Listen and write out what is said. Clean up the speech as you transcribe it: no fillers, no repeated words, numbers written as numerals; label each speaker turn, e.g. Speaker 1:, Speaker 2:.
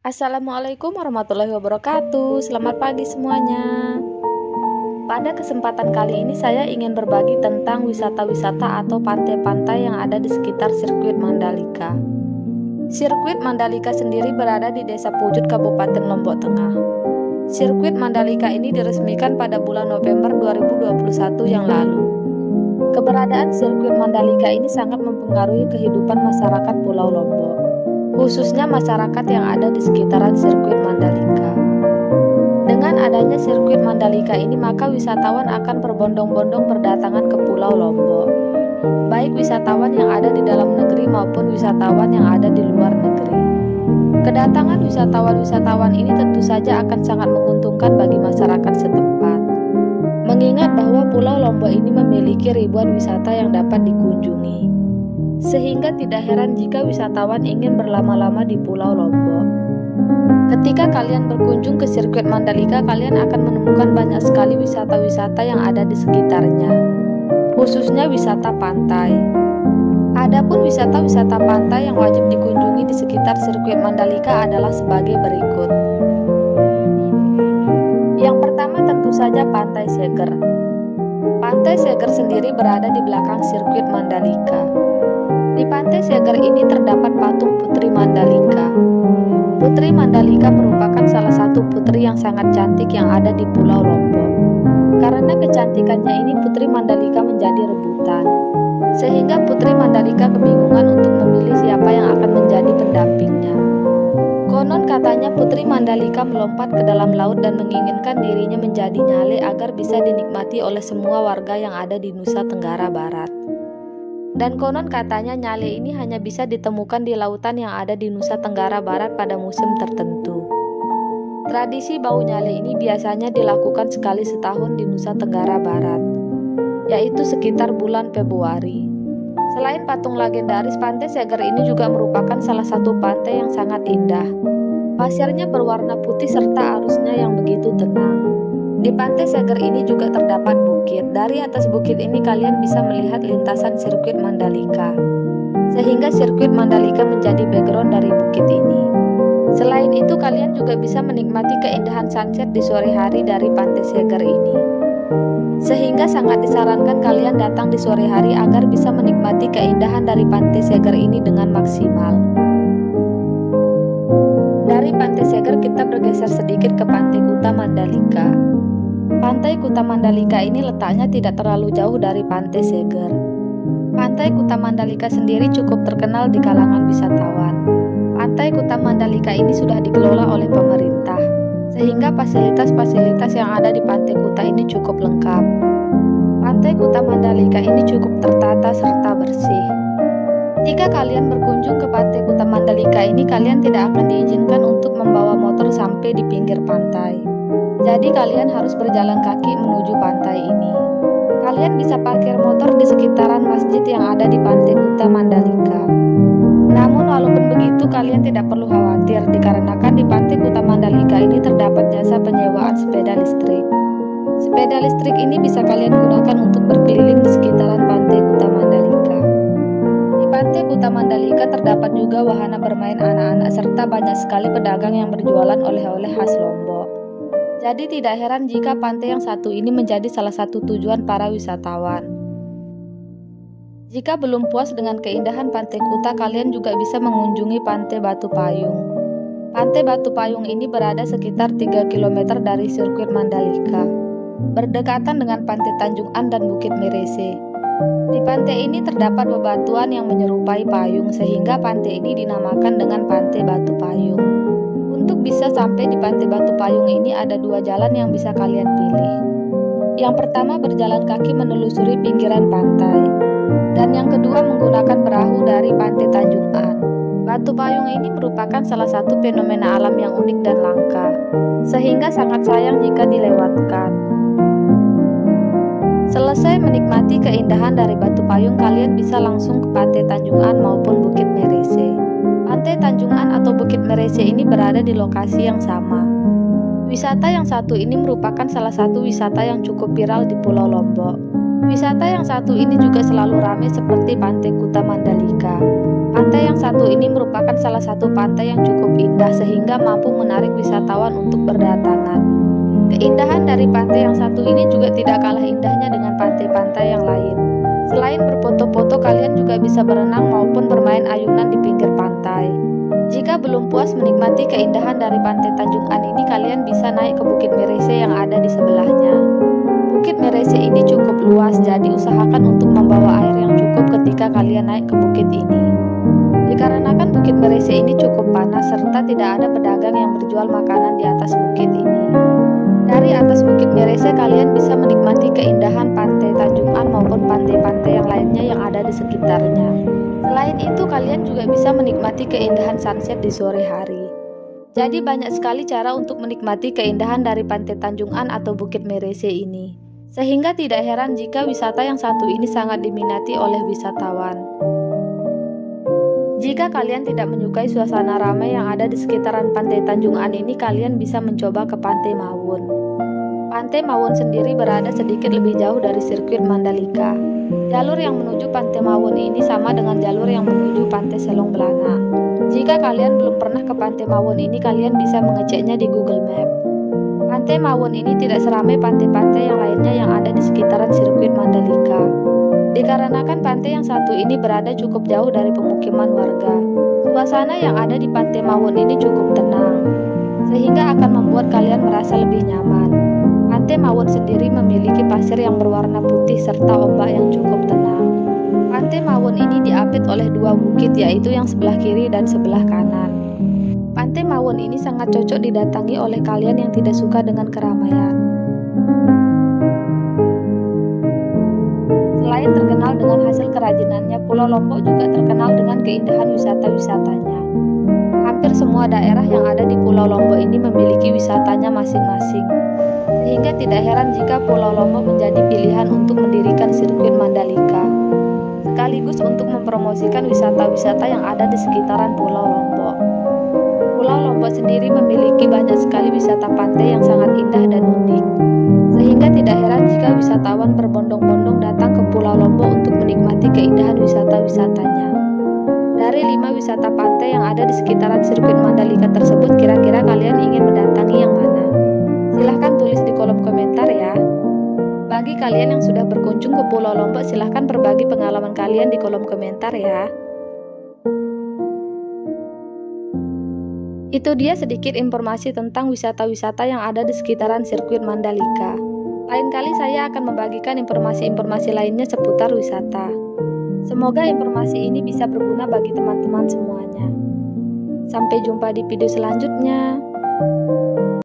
Speaker 1: Assalamualaikum warahmatullahi wabarakatuh. Selamat pagi semuanya. Pada kesempatan kali ini saya ingin berbagi tentang wisata-wisata atau pantai-pantai yang ada di sekitar sirkuit Mandalika. Sirkuit Mandalika sendiri berada di Desa Pujut, Kabupaten Lombok Tengah. Sirkuit Mandalika ini diresmikan pada bulan November 2021 yang lalu. Keberadaan sirkuit Mandalika ini sangat mempengaruhi kehidupan masyarakat Pulau Lombok, khususnya masyarakat yang ada di sekitaran sirkuit Mandalika. Dengan adanya sirkuit Mandalika ini, maka wisatawan akan berbondong-bondong berdatangan ke Pulau Lombok, baik wisatawan yang ada di dalam negeri maupun wisatawan yang ada di luar negeri. Kedatangan wisatawan-wisatawan ini tentu saja akan sangat menguntungkan bagi masyarakat setempat, mengingat bahwa Pulau Lombok ini memiliki ribuan wisata yang dapat dikunjungi, sehingga tidak heran jika wisatawan ingin berlama-lama di Pulau Lombok. Ketika kalian berkunjung ke sirkuit Mandalika, kalian akan menemukan banyak sekali wisata-wisata yang ada di sekitarnya, khususnya wisata pantai. Adapun wisata-wisata pantai yang wajib dikunjungi di sekitar sirkuit Mandalika adalah sebagai berikut. Yang pertama tentu saja Pantai Seger. Pantai Seger sendiri berada di belakang sirkuit Mandalika. Di Pantai Seger ini terdapat patung Putri Mandalika. Putri Mandalika merupakan salah satu putri yang sangat cantik yang ada di Pulau Lombok. Karena kecantikannya ini, Putri Mandalika menjadi rebutan, sehingga Putri Mandalika kebingungan untuk memilih siapa yang akan menjadi pendampingnya. Konon katanya Putri Mandalika melompat ke dalam laut dan menginginkan dirinya menjadi nyale agar bisa dinikmati oleh semua warga yang ada di Nusa Tenggara Barat. Dan konon katanya nyale ini hanya bisa ditemukan di lautan yang ada di Nusa Tenggara Barat pada musim tertentu. Tradisi bau nyale ini biasanya dilakukan sekali setahun di Nusa Tenggara Barat, yaitu sekitar bulan Februari. Selain patung legendaris, Pantai Seger ini juga merupakan salah satu pantai yang sangat indah. Pasirnya berwarna putih serta arusnya yang begitu tenang. Di Pantai Seger ini juga terdapat bukit. Dari atas bukit ini kalian bisa melihat lintasan sirkuit Mandalika, sehingga sirkuit Mandalika menjadi background dari bukit ini. Selain itu, kalian juga bisa menikmati keindahan sunset di sore hari dari Pantai Seger ini, sehingga sangat disarankan kalian datang di sore hari agar bisa menikmati keindahan dari Pantai Seger ini dengan maksimal. Dari Pantai Seger kita bergeser sedikit ke Pantai Kuta Mandalika. Pantai Kuta Mandalika ini letaknya tidak terlalu jauh dari Pantai Seger. Pantai Kuta Mandalika sendiri cukup terkenal di kalangan wisatawan. Pantai Kuta Mandalika ini sudah dikelola oleh pemerintah, sehingga fasilitas-fasilitas yang ada di Pantai Kuta ini cukup lengkap. Pantai Kuta Mandalika ini cukup tertata serta bersih. Jika kalian berkunjung ke Pantai Kuta Mandalika ini, kalian tidak akan diizinkan untuk membawa motor sampai di pinggir pantai. Jadi kalian harus berjalan kaki menuju pantai ini. Kalian bisa parkir motor di sekitaran masjid yang ada di Pantai Kuta Mandalika. Namun walaupun begitu, kalian tidak perlu khawatir dikarenakan di Pantai Kuta Mandalika ini terdapat jasa penyewaan sepeda listrik. Sepeda listrik ini bisa kalian gunakan untuk berkeliling di sekitaran Pantai Kuta Mandalika. Di Pantai Kuta Mandalika terdapat juga wahana bermain anak-anak serta banyak sekali pedagang yang berjualan oleh-oleh khas Lombok. Jadi tidak heran jika pantai yang satu ini menjadi salah satu tujuan para wisatawan. Jika belum puas dengan keindahan Pantai Kuta, kalian juga bisa mengunjungi Pantai Batu Payung. Pantai Batu Payung ini berada sekitar 3 km dari sirkuit Mandalika, berdekatan dengan Pantai Tanjung An dan Bukit Merese. Di pantai ini terdapat bebatuan yang menyerupai payung, sehingga pantai ini dinamakan dengan Pantai Batu Payung. Untuk bisa sampai di Pantai Batu Payung ini ada dua jalan yang bisa kalian pilih. Yang pertama berjalan kaki menelusuri pinggiran pantai, dan yang kedua menggunakan perahu dari Pantai Tanjung An. Batu Payung ini merupakan salah satu fenomena alam yang unik dan langka, sehingga sangat sayang jika dilewatkan. Selesai menikmati keindahan dari Batu Payung, kalian bisa langsung ke Pantai Tanjung An maupun Bukit Merese. Pantai Tanjung An atau Bukit Merese ini berada di lokasi yang sama. Wisata yang satu ini merupakan salah satu wisata yang cukup viral di Pulau Lombok. Wisata yang satu ini juga selalu ramai seperti Pantai Kuta Mandalika. Pantai yang satu ini merupakan salah satu pantai yang cukup indah sehingga mampu menarik wisatawan untuk berdatangan. Keindahan dari pantai yang satu ini juga tidak kalah indahnya dengan pantai-pantai yang lain. Selain berfoto-foto, kalian juga bisa berenang maupun bermain ayunan di pinggir pantai. Jika belum puas menikmati keindahan dari Pantai Tanjung An ini, kalian bisa naik ke Bukit Merese yang ada di sebelahnya. Bukit Merese ini cukup luas, jadi usahakan untuk membawa air yang cukup ketika kalian naik ke bukit ini. Dikarenakan Bukit Merese ini cukup panas serta tidak ada pedagang yang berjual makanan di atas bukit ini. Dari atas Bukit Merese kalian bisa menikmati keindahan Pantai Tanjung An maupun pantai-pantai yang lainnya yang ada di sekitarnya. Selain itu, kalian juga bisa menikmati keindahan sunset di sore hari. Jadi banyak sekali cara untuk menikmati keindahan dari Pantai Tanjung An atau Bukit Merese ini. Sehingga tidak heran jika wisata yang satu ini sangat diminati oleh wisatawan. Jika kalian tidak menyukai suasana ramai yang ada di sekitaran Pantai Tanjung An ini, kalian bisa mencoba ke Pantai Mawon. Pantai Mawon sendiri berada sedikit lebih jauh dari sirkuit Mandalika. Jalur yang menuju Pantai Mawon ini sama dengan jalur yang menuju Pantai Selong Belana. Jika kalian belum pernah ke Pantai Mawon ini, kalian bisa mengeceknya di Google Map. Pantai Mawon ini tidak seramai pantai-pantai yang lainnya yang ada di sekitaran sirkuit Mandalika. Dikarenakan pantai yang satu ini berada cukup jauh dari pemukiman warga. Suasana yang ada di Pantai Mawon ini cukup tenang, sehingga akan membuat kalian merasa lebih nyaman. Pantai Mawon sendiri memiliki pasir yang berwarna putih serta ombak yang cukup tenang. Pantai Mawon ini diapit oleh dua bukit, yaitu yang sebelah kiri dan sebelah kanan. Pantai Mawon ini sangat cocok didatangi oleh kalian yang tidak suka dengan keramaian. Selain terkenal dengan hasil kerajinannya, Pulau Lombok juga terkenal dengan keindahan wisata-wisatanya. Hampir semua daerah yang ada di Pulau Lombok ini memiliki wisatanya masing-masing. Sehingga tidak heran jika Pulau Lombok menjadi pilihan untuk mendirikan sirkuit Mandalika, sekaligus untuk mempromosikan wisata-wisata yang ada di sekitaran Pulau Lombok. Pulau Lombok sendiri memiliki banyak sekali wisata pantai yang sangat indah dan unik, sehingga tidak heran jika wisatawan berbondong-bondong datang ke Pulau Lombok untuk menikmati keindahan wisata-wisatanya. Dari 5 wisata pantai yang ada di sekitaran sirkuit Mandalika tersebut, kira-kira kalian ingin mendatangi yang mana? Silahkan tulis di kolom komentar ya. Bagi kalian yang sudah berkunjung ke Pulau Lombok, silahkan berbagi pengalaman kalian di kolom komentar ya. Itu dia sedikit informasi tentang wisata-wisata yang ada di sekitaran sirkuit Mandalika. Lain kali saya akan membagikan informasi-informasi lainnya seputar wisata. Semoga informasi ini bisa berguna bagi teman-teman semuanya. Sampai jumpa di video selanjutnya.